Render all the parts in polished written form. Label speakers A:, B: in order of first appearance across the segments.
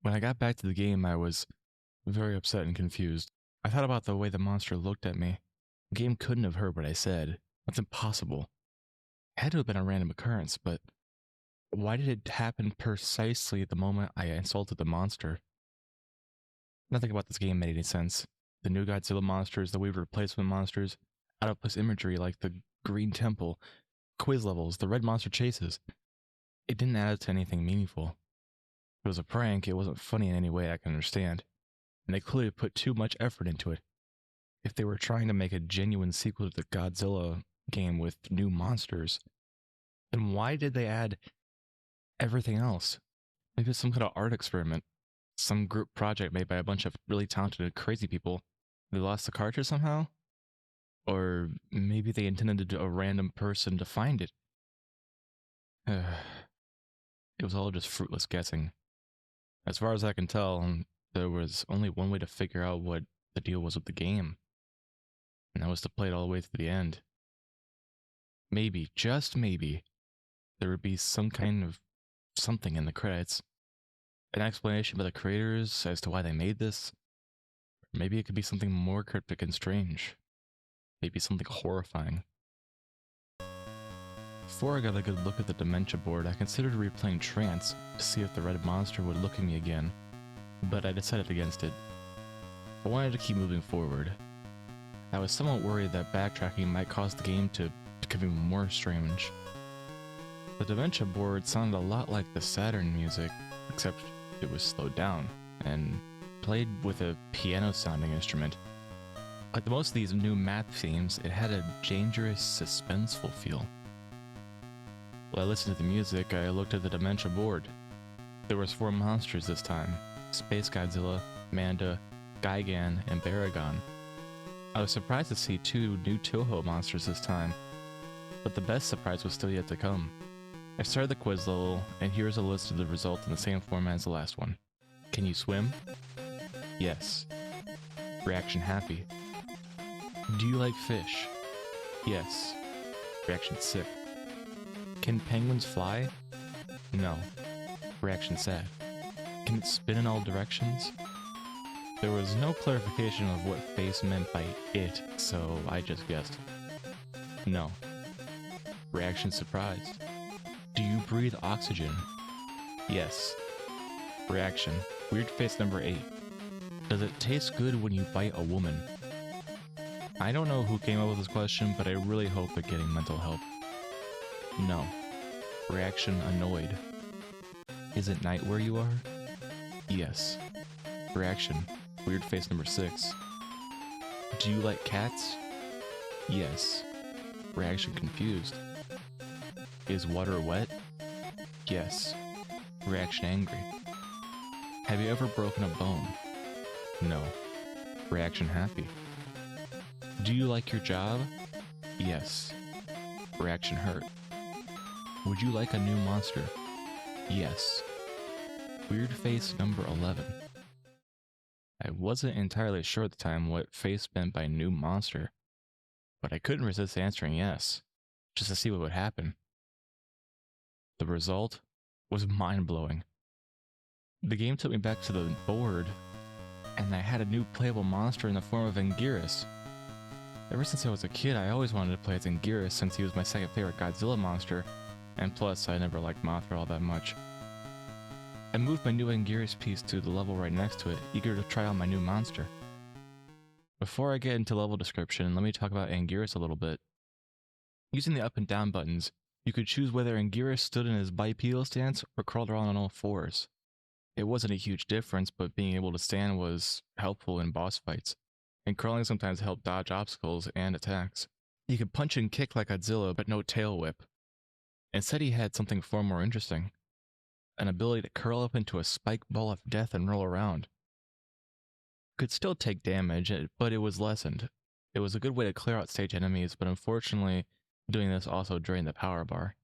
A: When I got back to the game, I was very upset and confused. I thought about the way the monster looked at me. The game couldn't have heard what I said. That's impossible. It had to have been a random occurrence, but why did it happen precisely the moment I insulted the monster? Nothing about this game made any sense. The new Godzilla monsters, the weird replacement monsters, out of place imagery like the Green Temple, quiz levels, the red monster chases. It didn't add up to anything meaningful. It was a prank, it wasn't funny in any way I can understand, and they clearly put too much effort into it. If they were trying to make a genuine sequel to the Godzilla game with new monsters, then why did they add everything else? Maybe it's some kind of art experiment, some group project made by a bunch of really talented and crazy people. They lost the cartridge somehow? Or maybe they intended a random person to find it. It was all just fruitless guessing. As far as I can tell, there was only one way to figure out what the deal was with the game, and that was to play it all the way to the end. Maybe, just maybe, there would be some kind of something in the credits, an explanation by the creators as to why they made this. Maybe it could be something more cryptic and strange. Maybe something horrifying. Before I got a good look at the Dementia board, I considered replaying Trance to see if the red monster would look at me again, but I decided against it. I wanted to keep moving forward. I was somewhat worried that backtracking might cause the game to become even more strange. The Dementia board sounded a lot like the Saturn music, except it was slowed down and played with a piano-sounding instrument. Like most of these new map themes, it had a dangerous, suspenseful feel. While I listened to the music, I looked at the Dementia board. There was 4 monsters this time: Space Godzilla, Manda, Gigan, and Baragon. I was surprised to see 2 new Toho monsters this time, but the best surprise was still yet to come. I started the quiz level, and here's a list of the results in the same format as the last one. Can you swim? Yes. Reaction happy. Do you like fish? Yes. Reaction sick. Can penguins fly? No. Reaction sad. Can it spin in all directions? There was no clarification of what face meant by it, so I just guessed. No. Reaction surprised. Do you breathe oxygen? Yes. Reaction. Weird face number 8. Does it taste good when you bite a woman? I don't know who came up with this question, but I really hope they're getting mental help. No. Reaction annoyed. Is it night where you are? Yes. Reaction. Weird face number 6. Do you like cats? Yes. Reaction confused. Is water wet? Yes. Reaction angry. Have you ever broken a bone? No. Reaction happy. Do you like your job? Yes. Reaction hurt. Would you like a new monster? Yes. Weird face number 11. I wasn't entirely sure at the time what face meant by new monster, but I couldn't resist answering yes, just to see what would happen. The result was mind-blowing. The game took me back to the board, and I had a new playable monster in the form of Anguirus. Ever since I was a kid, I always wanted to play as Anguirus since he was my second favorite Godzilla monster, and plus I never liked Mothra all that much. I moved my new Anguirus piece to the level right next to it, eager to try out my new monster. Before I get into level description, let me talk about Anguirus a little bit. Using the up and down buttons, you could choose whether Anguirus stood in his bipedal stance or crawled around on all 4s. It wasn't a huge difference, but being able to stand was helpful in boss fights, and crawling sometimes helped dodge obstacles and attacks. You could punch and kick like Godzilla, but no tail whip. Instead, he had something far more interesting: an ability to curl up into a spiked ball of death and roll around. Could still take damage, but it was lessened. It was a good way to clear out stage enemies, but unfortunately, doing this also drained the power bar.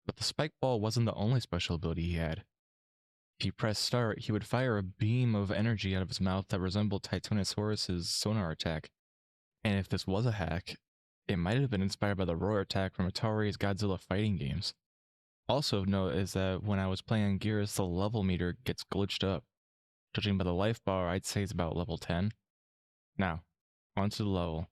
A: But the spike ball wasn't the only special ability he had. If you press start, he would fire a beam of energy out of his mouth that resembled Titanosaurus's sonar attack. And if this was a hack, it might have been inspired by the roar attack from Atari's Godzilla fighting games. Also of note is that when I was playing Anguirus, the level meter gets glitched up. Judging by the life bar, I'd say it's about level 10. Now, onto the level.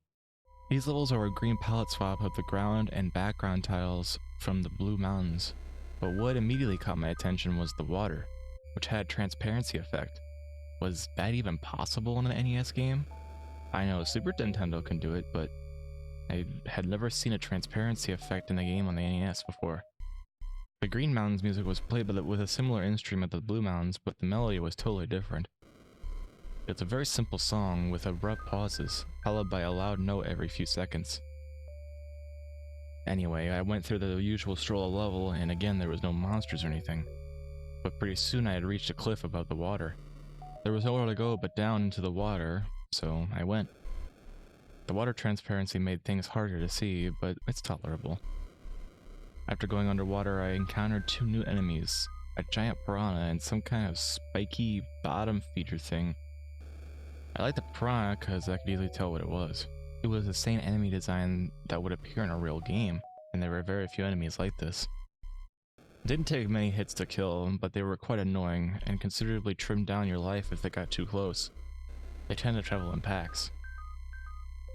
A: These levels are a green palette swap of the ground and background tiles from the blue mountains. But what immediately caught my attention was the water, which had a transparency effect. Was that even possible in an NES game? I know Super Nintendo can do it, but I had never seen a transparency effect in a game on the NES before. The Green Mountains music was played with a similar instrument to the Blue Mountains, but the melody was totally different. It's a very simple song with abrupt pauses, followed by a loud note every few seconds. Anyway, I went through the usual stroll level, and again there was no monsters or anything. But pretty soon I had reached a cliff above the water. There was nowhere to go but down into the water, so I went. The water transparency made things harder to see, but it's tolerable. After going underwater, I encountered two new enemies, a giant piranha and some kind of spiky bottom feeder thing. I liked the piranha because I could easily tell what it was. It was the same enemy design that would appear in a real game, and there were very few enemies like this. It didn't take many hits to kill, but they were quite annoying and considerably trimmed down your life if they got too close. They tend to travel in packs.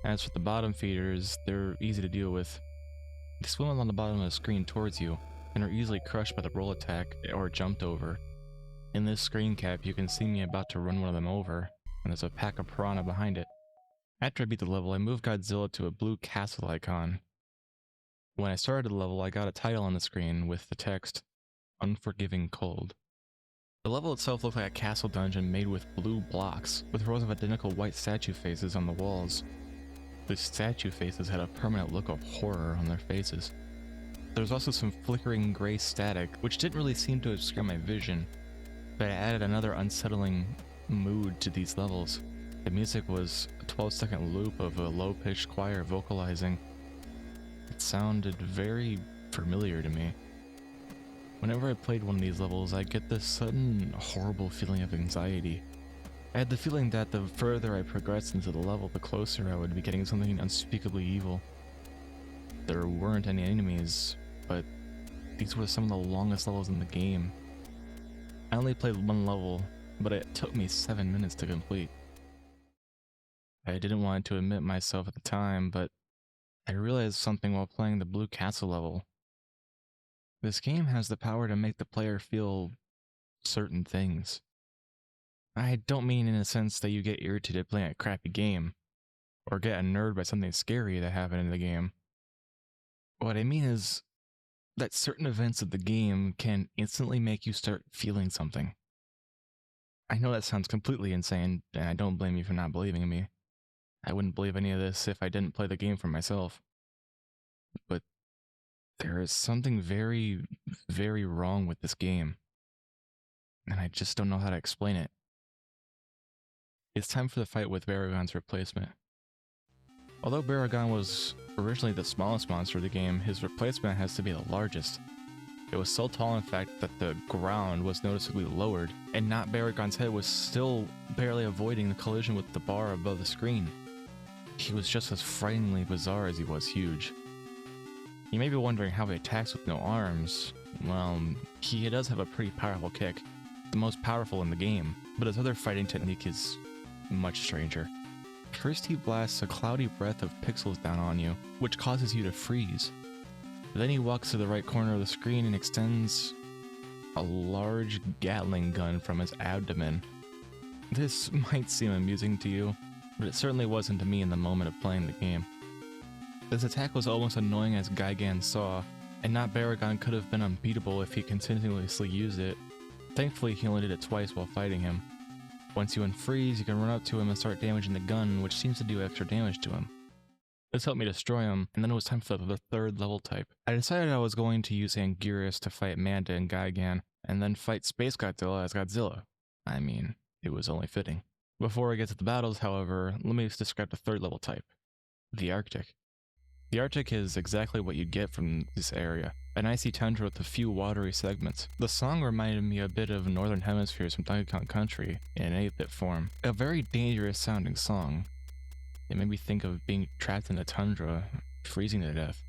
A: As for the bottom feeders, they're easy to deal with. They swim along the bottom of the screen towards you, and are easily crushed by the roll attack or jumped over. In this screen cap, you can see me about to run one of them over, and there's a pack of piranha behind it. After I beat the level, I moved Godzilla to a blue castle icon. When I started the level, I got a title on the screen with the text, Unforgiving Cold. The level itself looked like a castle dungeon made with blue blocks, with rows of identical white statue faces on the walls. The statue faces had a permanent look of horror on their faces. There was also some flickering gray static, which didn't really seem to obscure my vision, but it added another unsettling mood to these levels. The music was a 12-second loop of a low-pitched choir vocalizing. It sounded very familiar to me. Whenever I played one of these levels, I get this sudden, horrible feeling of anxiety. I had the feeling that the further I progressed into the level, the closer I would be getting something unspeakably evil. There weren't any enemies, but these were some of the longest levels in the game. I only played one level, but it took me 7 minutes to complete. I didn't want to admit myself at the time, but I realized something while playing the Blue Castle level. This game has the power to make the player feel certain things. I don't mean in a sense that you get irritated playing a crappy game, or get unnerved by something scary that happened in the game. What I mean is that certain events of the game can instantly make you start feeling something. I know that sounds completely insane, and I don't blame you for not believing in me. I wouldn't believe any of this if I didn't play the game for myself. But there is something very, very wrong with this game, and I just don't know how to explain it. It's time for the fight with Baragon's replacement. Although Baragon was originally the smallest monster of the game, his replacement has to be the largest. It was so tall in fact that the ground was noticeably lowered, and not Baragon's head was still barely avoiding the collision with the bar above the screen. He was just as frighteningly bizarre as he was huge. You may be wondering how he attacks with no arms. Well, he does have a pretty powerful kick, the most powerful in the game, but his other fighting technique is much stranger. First he blasts a cloudy breath of pixels down on you, which causes you to freeze. Then he walks to the right corner of the screen and extends a large Gatling gun from his abdomen. This might seem amusing to you, but it certainly wasn't to me in the moment of playing the game. This attack was almost annoying as Gigan saw, and not Baragon could have been unbeatable if he continuously used it. Thankfully he only did it twice while fighting him. Once you unfreeze, you can run up to him and start damaging the gun, which seems to do extra damage to him. This helped me destroy him, and then it was time for the third level type. I decided I was going to use Anguirus to fight Manta and Gigan, and then fight Space Godzilla as Godzilla. I mean, it was only fitting. Before I get to the battles, however, let me describe the third level type, the Arctic. The Arctic is exactly what you get from this area, an icy tundra with a few watery segments. The song reminded me a bit of Northern Hemispheres from Donkey Kong Country in an 8-bit form. A very dangerous sounding song. It made me think of being trapped in the tundra, freezing to death.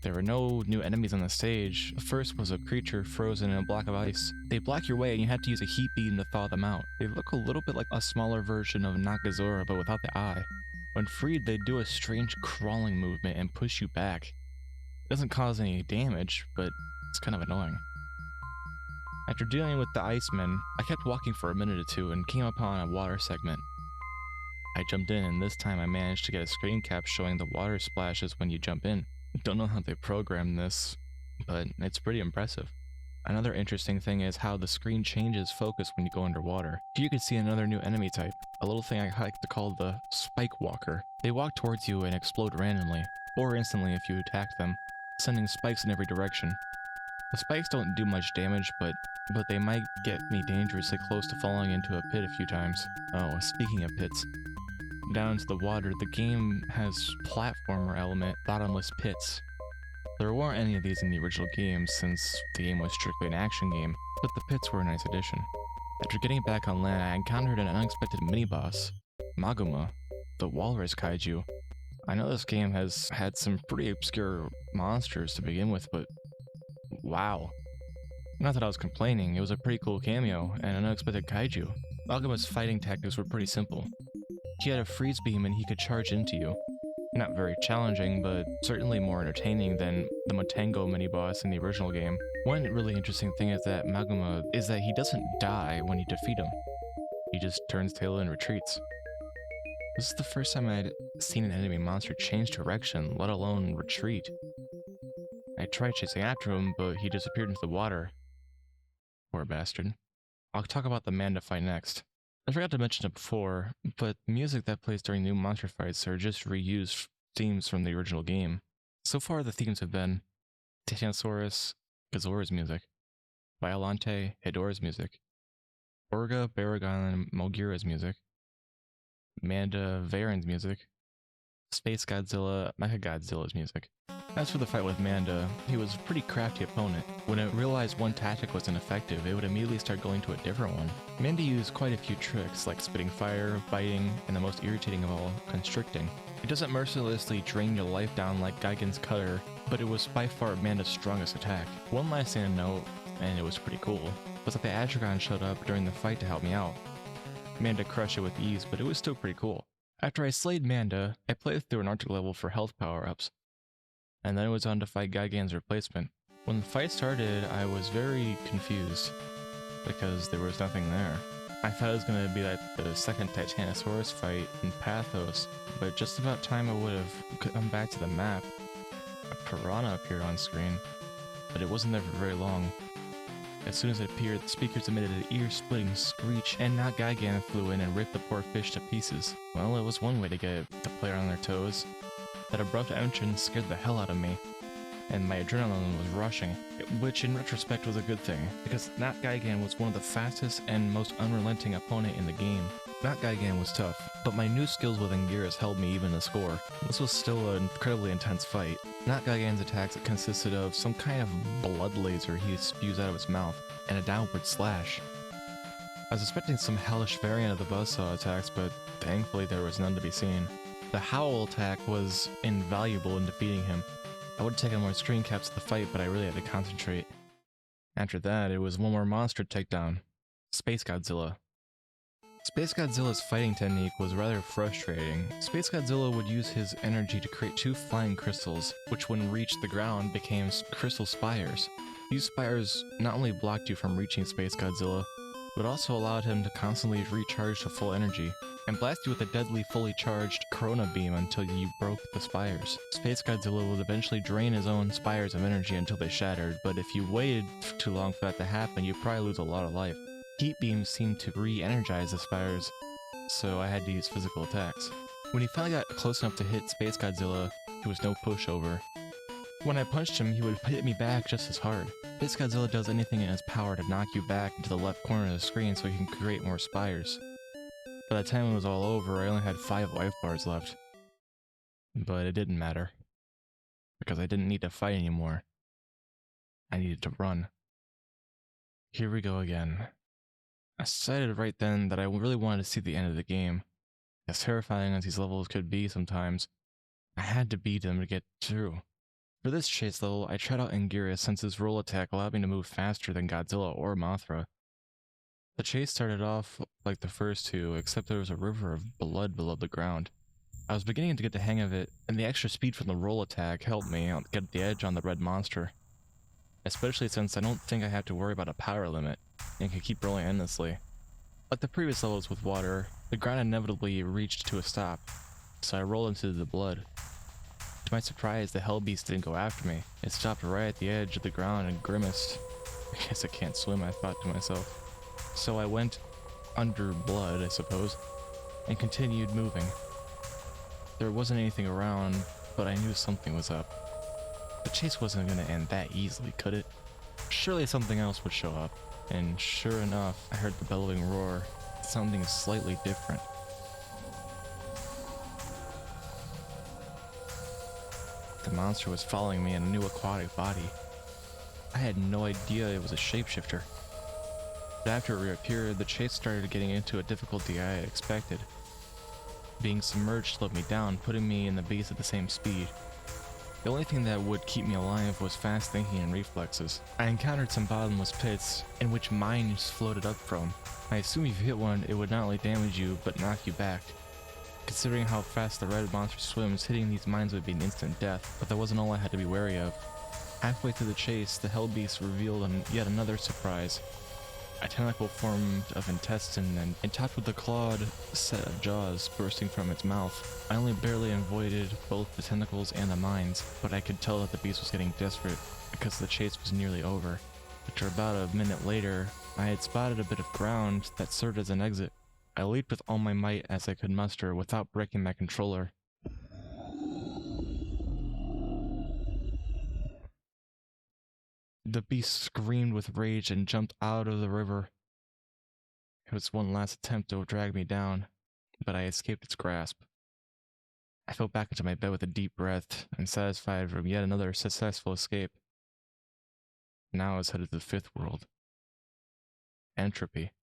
A: There were no new enemies on the stage. The first was a creature frozen in a block of ice. They block your way and you had to use a heat beam to thaw them out. They look a little bit like a smaller version of Nagazora, but without the eye. When freed, they do a strange crawling movement and push you back. It doesn't cause any damage, but it's kind of annoying. After dealing with the Icemen, I kept walking for a minute or two and came upon a water segment. I jumped in, and this time I managed to get a screen cap showing the water splashes when you jump in. Don't know how they programmed this, but it's pretty impressive. Another interesting thing is how the screen changes focus when you go underwater. Here you can see another new enemy type, a little thing I like to call the Spike Walker. They walk towards you and explode randomly, or instantly if you attack them, sending spikes in every direction. The spikes don't do much damage, but they might get me dangerously close to falling into a pit a few times. Oh, speaking of pits. Down into the water, the game has platformer element, bottomless pits. There weren't any of these in the original game since the game was strictly an action game, but the pits were a nice addition. After getting back on land, I encountered an unexpected mini-boss, Maguma, the walrus kaiju. I know this game has had some pretty obscure monsters to begin with, but wow. Not that I was complaining, it was a pretty cool cameo and an unexpected kaiju. Maguma's fighting tactics were pretty simple. He had a freeze beam and he could charge into you. Not very challenging, but certainly more entertaining than the Motango mini-boss in the original game. One really interesting thing is that Maguma is that he doesn't die when you defeat him. He just turns tail and retreats. This is the first time I'd seen an enemy monster change direction, let alone retreat. I tried chasing after him, but he disappeared into the water. Poor bastard. I'll talk about the Manda fight next. I forgot to mention it before, but music that plays during new monster fights are just reused themes from the original game. So far the themes have been Titanosaurus, Godzilla's music, Violante, Hedorah's music, Orga, Baragon, and Mogura's music, Manda, Varen's music, Space Godzilla, Mechagodzilla's music. As for the fight with Manda, he was a pretty crafty opponent. When it realized one tactic was ineffective, it would immediately start going to a different one. Manda used quite a few tricks, like spitting fire, biting, and the most irritating of all, constricting. It doesn't mercilessly drain your life down like Gigan's Cutter, but it was by far Manda's strongest attack. One last thing to note, and it was pretty cool, was that the Atragon showed up during the fight to help me out. Manda crushed it with ease, but it was still pretty cool. After I slayed Manda, I played through an Arctic level for health power-ups, and then it was on to fight Gigan's replacement. When the fight started, I was very confused, because there was nothing there. I thought it was going to be like the second Titanosaurus fight in Pathos, but just about time I would have come back to the map, a piranha appeared on screen, but it wasn't there for very long. As soon as it appeared, the speakers emitted an ear-splitting screech, and now Gigan flew in and ripped the poor fish to pieces. Well, it was one way to get the player on their toes. That abrupt entrance scared the hell out of me, and my adrenaline was rushing, which in retrospect was a good thing, because Not Gigan was one of the fastest and most unrelenting opponent in the game. Not Gigan was tough, but my new skills with Anguirus held me even to score. This was still an incredibly intense fight. Not Gigan's attacks consisted of some kind of blood laser he spews out of his mouth, and a downward slash. I was expecting some hellish variant of the buzzsaw attacks, but thankfully there was none to be seen. The Howl attack was invaluable in defeating him. I would have taken more screen caps to the fight, but I really had to concentrate. After that, it was one more monster to take down. Space Godzilla. Space Godzilla's fighting technique was rather frustrating. Space Godzilla would use his energy to create two flying crystals, which when reached the ground became crystal spires. These spires not only blocked you from reaching Space Godzilla, but also allowed him to constantly recharge to full energy, and blast you with a deadly fully charged Corona beam until you broke the spires. Space Godzilla would eventually drain his own spires of energy until they shattered, but if you waited too long for that to happen, you'd probably lose a lot of life. Heat beams seemed to re-energize the spires, so I had to use physical attacks. When he finally got close enough to hit Space Godzilla, it was no pushover. When I punched him, he would hit me back just as hard. Space Godzilla does anything in his power to knock you back into the left corner of the screen so he can create more spires. By the time it was all over, I only had 5 life bars left. But it didn't matter, because I didn't need to fight anymore. I needed to run. Here we go again. I decided right then that I really wanted to see the end of the game. As terrifying as these levels could be sometimes, I had to beat them to get through. For this chase level, I tried out Anguirus since his roll attack allowed me to move faster than Godzilla or Mothra. The chase started off like the first two, except there was a river of blood below the ground. I was beginning to get the hang of it, and the extra speed from the roll attack helped me get the edge on the red monster. Especially since I don't think I have to worry about a power limit, and can keep rolling endlessly. Like the previous levels with water, the ground inevitably reached to a stop, so I rolled into the blood. To my surprise, the hell beast didn't go after me. It stopped right at the edge of the ground and grimaced. I guess I can't swim, I thought to myself. So I went under blood, I suppose, and continued moving. There wasn't anything around, but I knew something was up. The chase wasn't going to end that easily, could it? Surely something else would show up, and sure enough, I heard the bellowing roar, sounding slightly different. The monster was following me in a new aquatic body. I had no idea it was a shapeshifter. But after it reappeared, the chase started getting into a difficulty I had expected. Being submerged slowed me down, putting me in the base at the same speed. The only thing that would keep me alive was fast thinking and reflexes. I encountered some bottomless pits, in which mines floated up from. I assume if you hit one, it would not only damage you, but knock you back. Considering how fast the red monster swims, hitting these mines would be an instant death, but that wasn't all I had to be wary of. Halfway through the chase, the hellbeast revealed yet another surprise. A tentacle formed of intestine and topped with a clawed set of jaws bursting from its mouth. I only barely avoided both the tentacles and the mines, but I could tell that the beast was getting desperate because the chase was nearly over. After about a minute later, I had spotted a bit of ground that served as an exit. I leaped with all my might as I could muster without breaking my controller. The beast screamed with rage and jumped out of the river. It was one last attempt to drag me down, but I escaped its grasp. I fell back into my bed with a deep breath and satisfied from yet another successful escape. Now I was headed to the fifth world. Entropy.